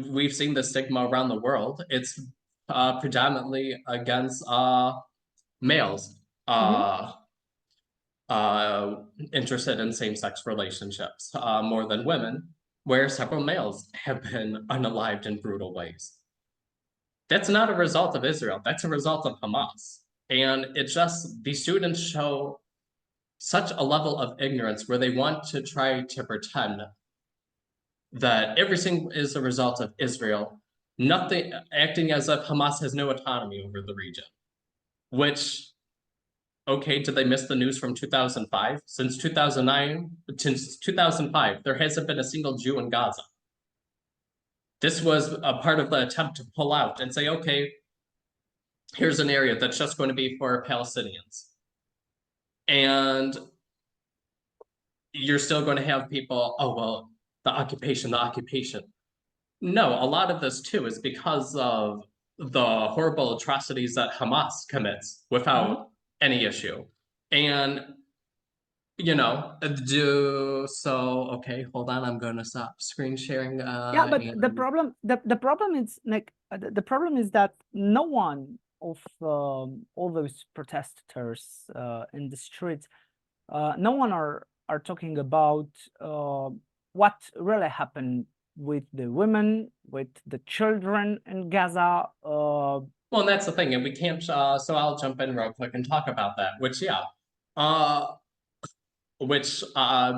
we've seen the stigma around the world. It's predominantly against males. Interested in same-sex relationships more than women, where several males have been unalived in brutal ways. That's not a result of Israel. That's a result of Hamas. And it's just, these students show such a level of ignorance where they want to try to pretend that everything is a result of Israel, nothing, acting as if Hamas has no autonomy over the region, which, okay, did they miss the news from 2005? Since 2005, there hasn't been a single Jew in Gaza. This was a part of the attempt to pull out and say, okay, here's an area that's just going to be for Palestinians. And you're still going to have people, oh, well, the occupation, the occupation. No, a lot of this too is because of the horrible atrocities that Hamas commits without any issue. And okay, hold on, I'm gonna stop screen sharing. Yeah, but the problem is like the problem is that no one of all those protesters in the streets, no one are talking about what really happened with the women, with the children in Gaza. Well, and that's the thing, and we can't. So I'll jump in real quick and talk about that.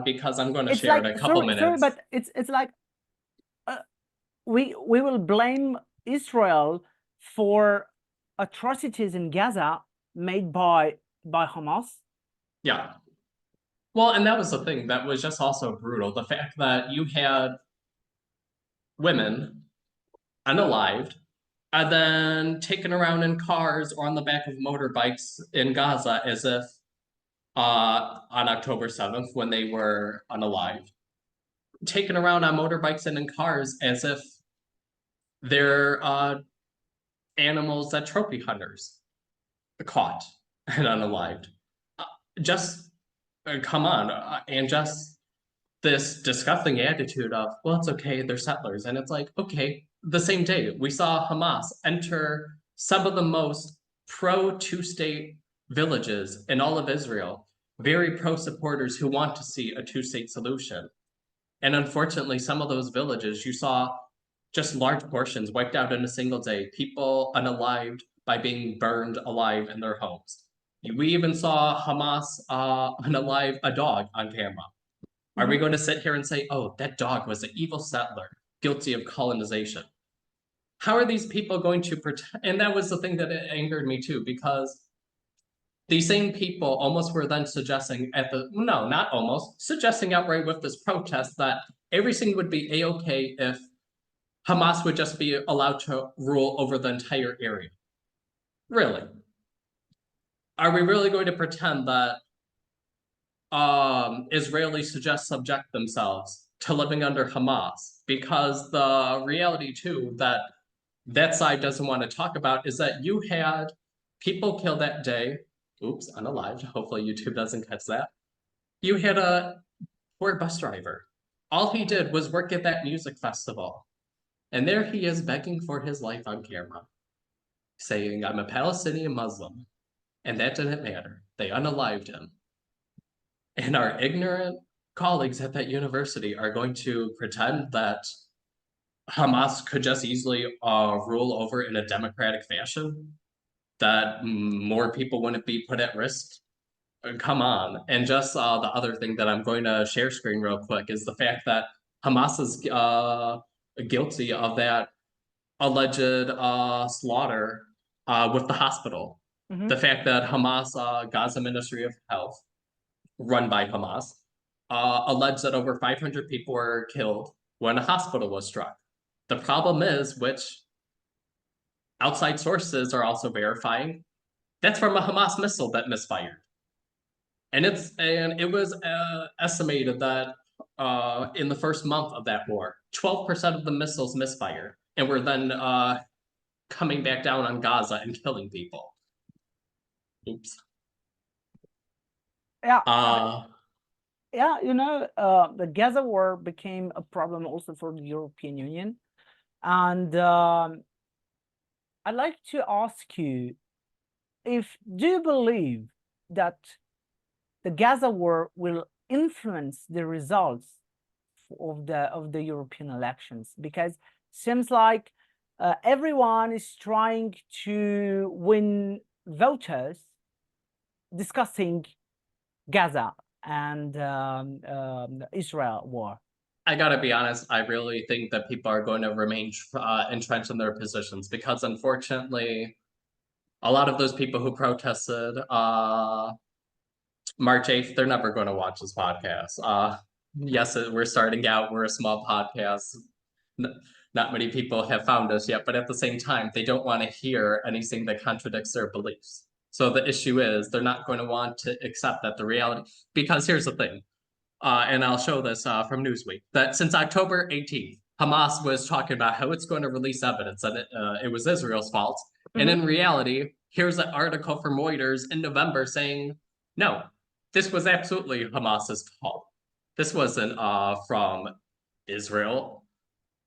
Because I'm going to share like, in a couple minutes. Sorry, but it's like we will blame Israel for atrocities in Gaza made by Hamas. Yeah. Well, and that was the thing that was just also brutal. The fact that you had women unalived and then taken around in cars or on the back of motorbikes in Gaza as if on October 7th when they were unalived, taken around on motorbikes and in cars as if they're animals that trophy hunters caught and unalived. Just come on, and just this disgusting attitude of, well, it's okay, they're settlers. And it's like, okay, the same day we saw Hamas enter some of the most pro two-state villages in all of Israel, very pro supporters who want to see a two-state solution. And unfortunately, some of those villages, you saw just large portions wiped out in a single day, people unalived by being burned alive in their homes. We even saw Hamas unalive a dog on camera. Are we going to sit here and say, oh, that dog was an evil settler, guilty of colonization? How are these people going to pretend? And that was the thing that angered me too, because these same people almost were then suggesting suggesting outright with this protest that everything would be a-okay if Hamas would just be allowed to rule over the entire area. Really? Are we really going to pretend that Israelis should just subject themselves to living under Hamas? Because the reality too that side doesn't want to talk about is that you had people killed that day. Oops, unalived. Hopefully YouTube doesn't catch that. You had a poor bus driver. All he did was work at that music festival. And there he is begging for his life on camera, saying, I'm a Palestinian Muslim. And that didn't matter. They unalived him. And our ignorant colleagues at that university are going to pretend that Hamas could just easily rule over in a democratic fashion, that more people wouldn't be put at risk. Come on. And just the other thing that I'm going to share screen real quick is the fact that Hamas is guilty of that alleged slaughter with the hospital. The fact that Hamas, Gaza Ministry of Health, run by Hamas, alleged that over 500 people were killed when a hospital was struck. The problem is, which outside sources are also verifying, that's from a Hamas missile that misfired. And it was estimated that in the first month of that war, 12% of the missiles misfired and were then coming back down on Gaza and killing people. Oops. Yeah. Yeah, the Gaza war became a problem also for the European Union. And I'd like to ask you, do you believe that the Gaza war will influence the results of the European elections? Because seems like everyone is trying to win voters discussing Gaza and Israel war. I gotta be honest, I really think that people are going to remain entrenched in their positions because unfortunately, a lot of those people who protested March 8th, they're never going to watch this podcast. Yes, we're starting out, we're a small podcast. Not many people have found us yet, but at the same time, they don't want to hear anything that contradicts their beliefs. So the issue is they're not going to want to accept that the reality, because here's the thing. and I'll show this from Newsweek, that since October 18th, Hamas was talking about how it's going to release evidence that it was Israel's fault. And in reality, here's an article from Reuters in November saying, no, this was absolutely Hamas's fault. This wasn't from Israel.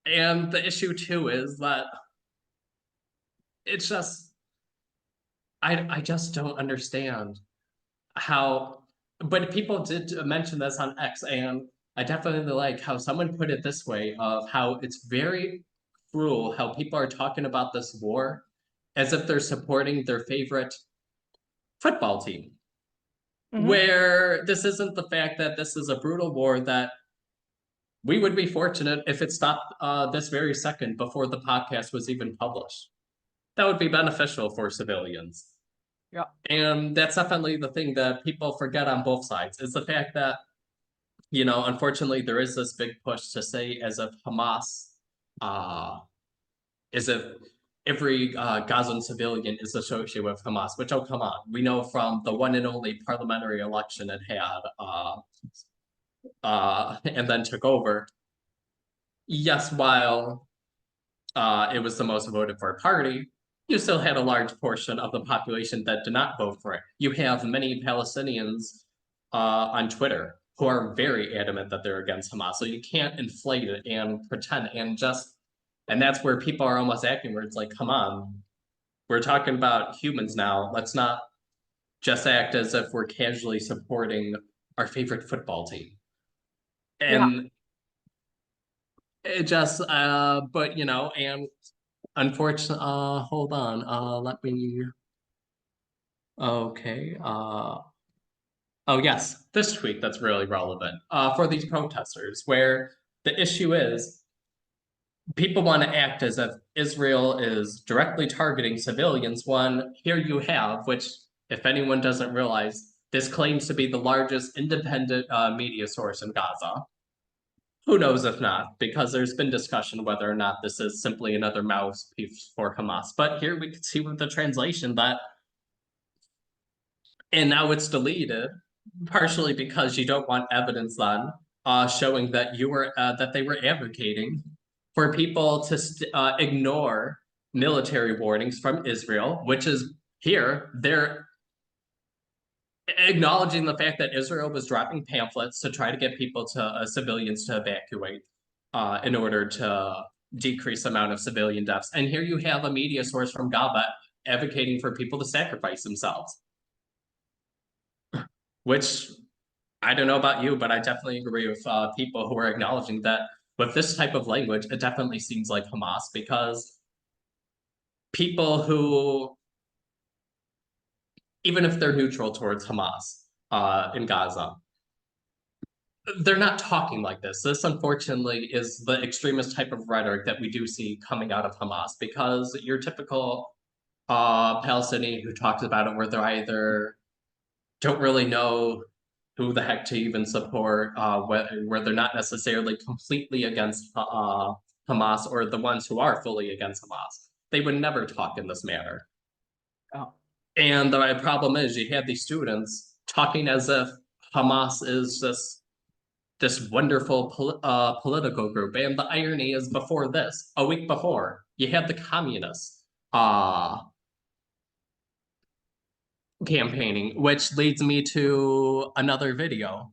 And the issue, too, is that it's just, I just don't understand how, but people did mention this on X, and I definitely like how someone put it this way of how it's very cruel how people are talking about this war as if they're supporting their favorite football team. Where this isn't the fact that this is a brutal war that we would be fortunate if it stopped this very second before the podcast was even published. That would be beneficial for civilians. Yeah. And that's definitely the thing that people forget on both sides, is the fact that, you know, unfortunately, there is this big push to say as if Hamas, as if every Gazan civilian is associated with Hamas, which, oh, come on. We know from the one and only parliamentary election it had, and then took over. Yes, while it was the most voted for party, you still had a large portion of the population that did not vote for it. You have many Palestinians on Twitter who are very adamant that they're against Hamas. So you can't inflate it and pretend and that's where people are almost acting where it's like, come on, we're talking about humans now. Let's not just act as if we're casually supporting our favorite football team. And it just, but, you know, and unfortunately, hold on, let me, okay, oh yes, this tweet that's really relevant for these protesters, where the issue is people want to act as if Israel is directly targeting civilians. One, here you have, which if anyone doesn't realize, this claims to be the largest independent media source in Gaza. Who knows if not, because there's been discussion whether or not this is simply another mouthpiece for Hamas. But here we can see with the translation that, and now it's deleted, partially because you don't want evidence then showing that that they were advocating for people to ignore military warnings from Israel, which is here they're acknowledging the fact that Israel was dropping pamphlets to try to get people to civilians to evacuate in order to decrease the amount of civilian deaths. And here you have a media source from Gaza advocating for people to sacrifice themselves. Which, I don't know about you, but I definitely agree with people who are acknowledging that with this type of language, it definitely seems like Hamas, because people who, even if they're neutral towards Hamas in Gaza, they're not talking like this. This, unfortunately, is the extremist type of rhetoric that we do see coming out of Hamas, because your typical Palestinian who talks about it where they're either don't really know who the heck to even support, where they're not necessarily completely against Hamas, or the ones who are fully against Hamas. They would never talk in this manner. Oh. And the problem is you have these students talking as if Hamas is this wonderful political group. And the irony is, before this, a week before, you had the communists campaigning, which leads me to another video.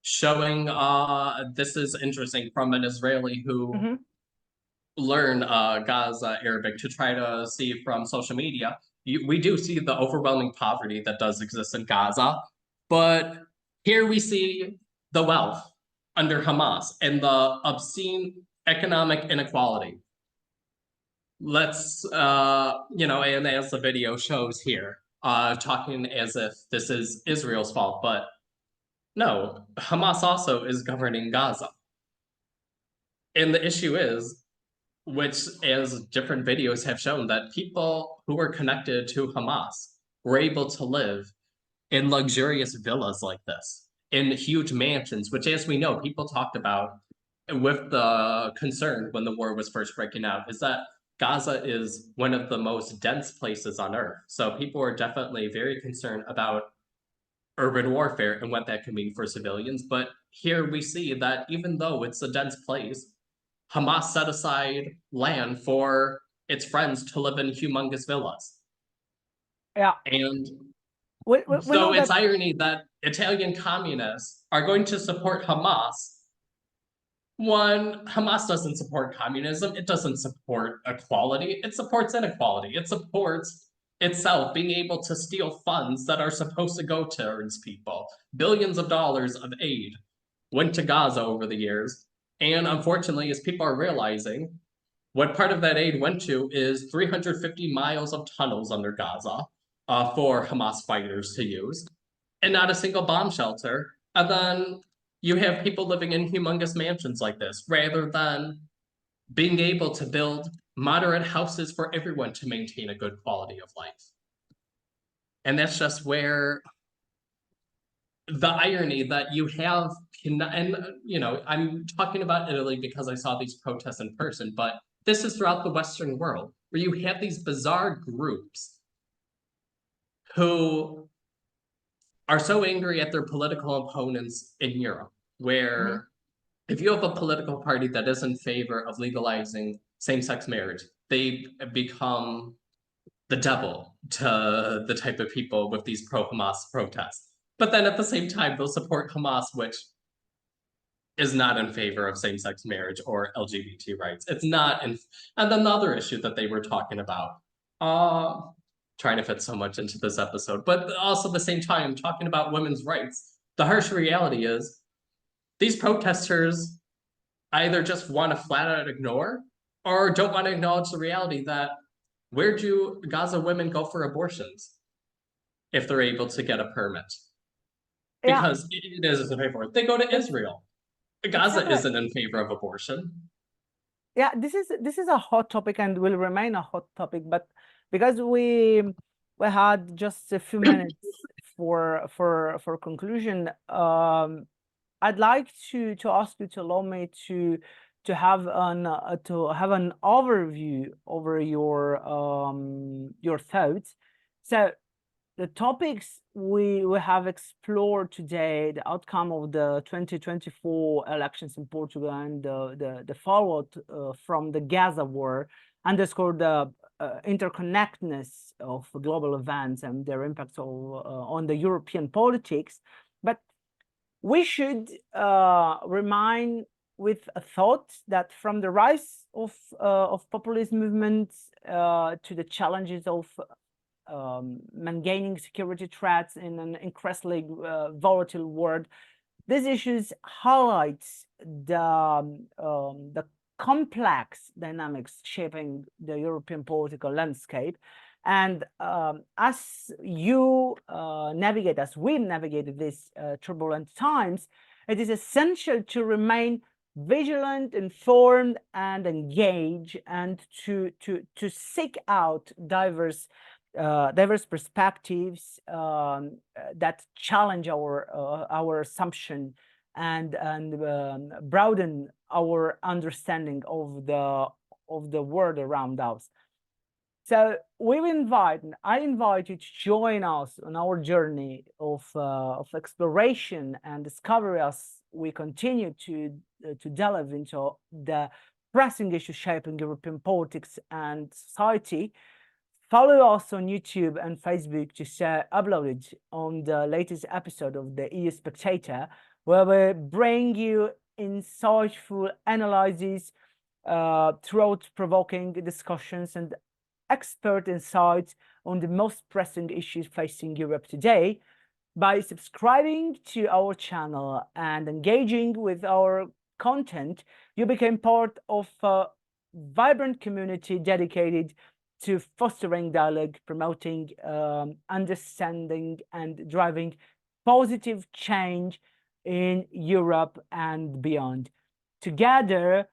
Showing, this is interesting, from an Israeli who learned Gaza Arabic to try to see from social media. We do see the overwhelming poverty that does exist in Gaza, but here we see the wealth under Hamas and the obscene economic inequality. Let's, you know, and as the video shows here, talking as if this is Israel's fault, but no, Hamas also is governing Gaza. And the issue is, which, as different videos have shown, that people who are connected to Hamas were able to live in luxurious villas like this, in huge mansions, which, as we know, people talked about with the concern when the war was first breaking out, is that Gaza is one of the most dense places on earth. So people are definitely very concerned about urban warfare and what that can mean for civilians. But here we see that even though it's a dense place, Hamas set aside land for its friends to live in humongous villas. Yeah, And we so know it's that. irony that Italian communists are going to support Hamas. One, Hamas doesn't support communism. It doesn't support equality. It supports inequality. It supports itself being able to steal funds that are supposed to go towards people. Billions of dollars of aid went to Gaza over the years. And unfortunately, as people are realizing, what part of that aid went to is 350 miles of tunnels under Gaza for Hamas fighters to use, and not a single bomb shelter. And then you have people living in humongous mansions like this, rather than being able to build moderate houses for everyone to maintain a good quality of life. And that's just where the irony that you have, and I'm talking about Italy because I saw these protests in person, but this is throughout the Western world, where you have these bizarre groups who are so angry at their political opponents in Europe, where if you have a political party that is in favor of legalizing same-sex marriage, they become the devil to the type of people with these pro-Hamas protests. But then at the same time, they'll support Hamas, which is not in favor of same-sex marriage or LGBT rights. It's not in, and then the other issue that they were talking about, trying to fit so much into this episode, but also at the same time talking about women's rights. The harsh reality is these protesters either just want to flat out ignore or don't want to acknowledge the reality that where do Gaza women go for abortions if they're able to get a permit? Yeah, Because it is in favor. They go to Israel. Gaza exactly. isn't in favor of abortion. Yeah, this is a hot topic and will remain a hot topic, but because we had just a few minutes for conclusion, I'd like to ask you to allow me to have an overview over your thoughts. So the topics we have explored today, the outcome of the 2024 elections in Portugal and the fallout from the Gaza war, underscore the interconnectedness of global events and their impacts on the European politics. But we should remind with a thought that from the rise of populist movements to the challenges of maintaining security threats in an increasingly volatile world, these issues highlight the complex dynamics shaping the European political landscape. And as you navigate, as we navigated these turbulent times, it is essential to remain vigilant, informed, and engaged, and to seek out diverse perspectives that challenge our assumption and broaden our understanding of the world around us. So I invite you to join us on our journey of exploration and discovery as we continue to delve into the pressing issues shaping European politics and society. Follow us on YouTube and Facebook to stay uploaded on the latest episode of the EU Spectator, where we bring you insightful analyses, thought-provoking discussions, and expert insights on the most pressing issues facing Europe today. By subscribing to our channel and engaging with our content, you become part of a vibrant community dedicated to fostering dialogue, promoting understanding, and driving positive change in Europe and beyond. Together,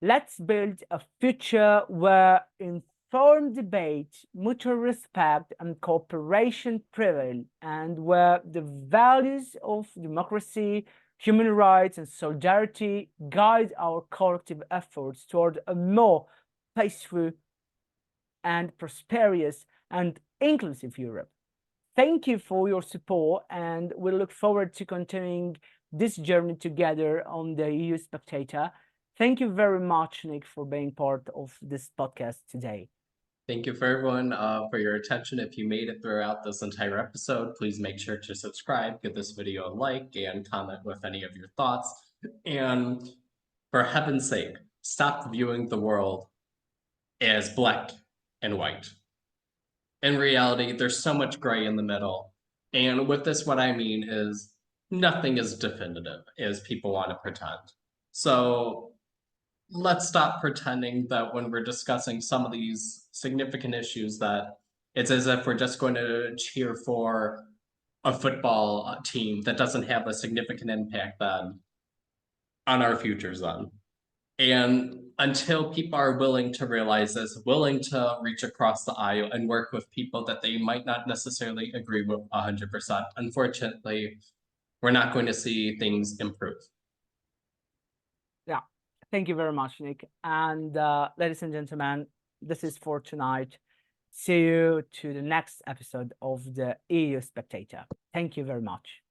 let's build a future where informed debate, mutual respect, and cooperation prevail, and where the values of democracy, human rights, and solidarity guide our collective efforts toward a more peaceful and prosperous and inclusive Europe. Thank you for your support, and we look forward to continuing this journey together on the EU Spectator. Thank you very much, Nick, for being part of this podcast today. Thank you for everyone for your attention. If you made it throughout this entire episode, please make sure to subscribe, give this video a like, and comment with any of your thoughts. And for heaven's sake, stop viewing the world as black and white. In reality, there's so much gray in the middle. And with this, what I mean is nothing is definitive, as people want to pretend. So let's stop pretending that when we're discussing some of these significant issues that it's as if we're just going to cheer for a football team that doesn't have a significant impact then on our futures then. And until people are willing to realize this, willing to reach across the aisle and work with people that they might not necessarily agree with 100%, unfortunately, we're not going to see things improve. Yeah, thank you very much, Nick. And ladies and gentlemen, this is for tonight. See you to the next episode of the EU Spectator. Thank you very much.